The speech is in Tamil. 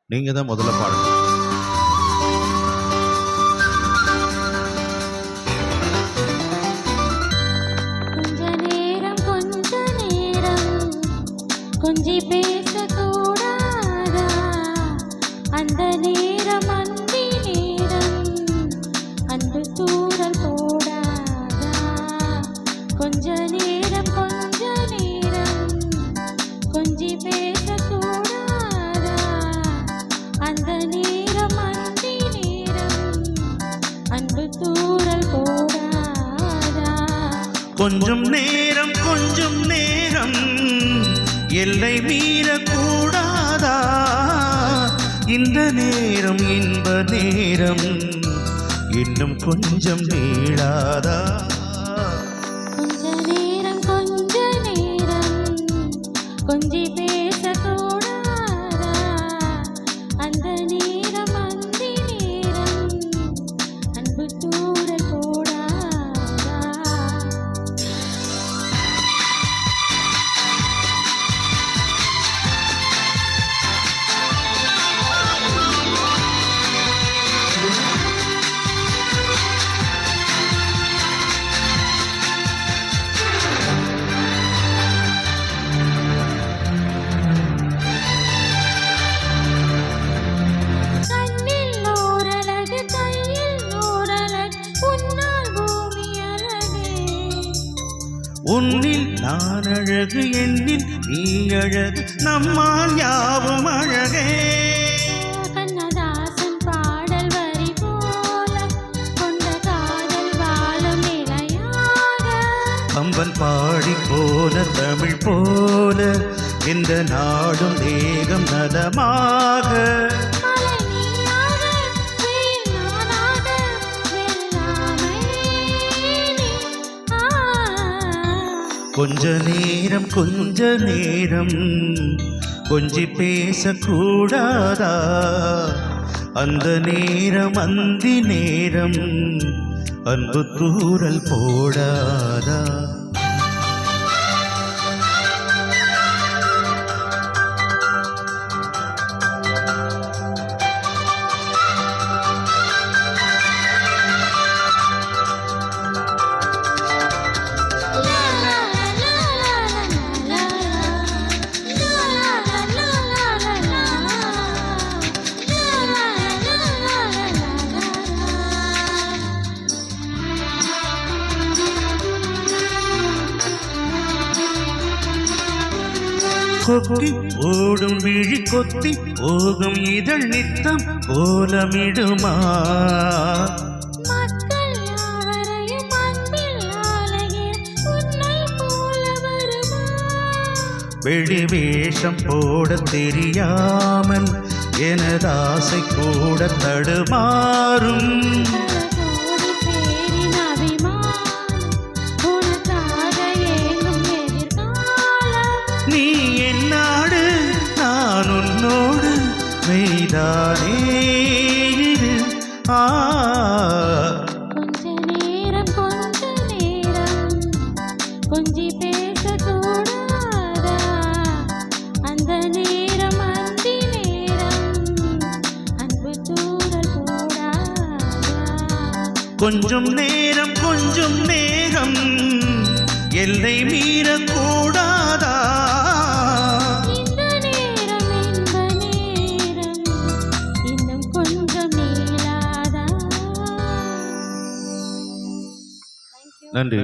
நீங்க தான் முதல்ல பாடணும். கொஞ்சி பேசக்கூடாதா அந்த நேரம் அந்தி நேரம் அன்பு தூரல் போடாதா கொஞ்ச நேரம் கொஞ்சி பேசக்கூடாதா அந்த நேரம் அந்தி நேரம் அன்பு தூரல் போடாதா கொஞ்சம் நேரம் எல்லை மீறக்கூடாதா இந்த நேரம் இன்ப நேரம் இன்னும் கொஞ்சம் நீளாதா கொஞ்ச நேரம் கொஞ்சி பேசக்கூடாதா அந்த நேரம் அந்தி நேரம் அன்பு தூரல் போடாதா உன்னில் நான் அழகு என்னில் நீ அழகு நம்மால் யாவும் அழகே கண்ணதாசன் பாடல் வரி போல கொண்ட காதல் வாழும் நிலையாக அம்பன் பாடி போல தமிழ் போல இந்த நாடும் தேகம் நலமாக கொஞ்ச நேரம் கொஞ்சி பேசக்கூடாதா அந்த நேரம் அந்தி நேரம் அன்பு தூரல் போடாதா கொக்கி ஓடும் விழி கொத்தி போகும் இதழ் நித்தம் கோலமிடுமா வெளி வேஷம் போட தெரியாமல் எனதாசை கூட தடுமாறும் நீ என்னாடு நான் உன்னோடு மெய்தானே இது கொஞ்ச நேரம் கொஞ்சி பேசக்கூடாதா அந்த நேரம் அந்தி நேரம் அன்பு தூரல் போடாதா கொஞ்சம் நேரம் எல்லை மீறக்கூடாதா இந்த நேரம் இன்ப நேரம் இன்னும் கொஞ்சம் நீளாதா நன்றி.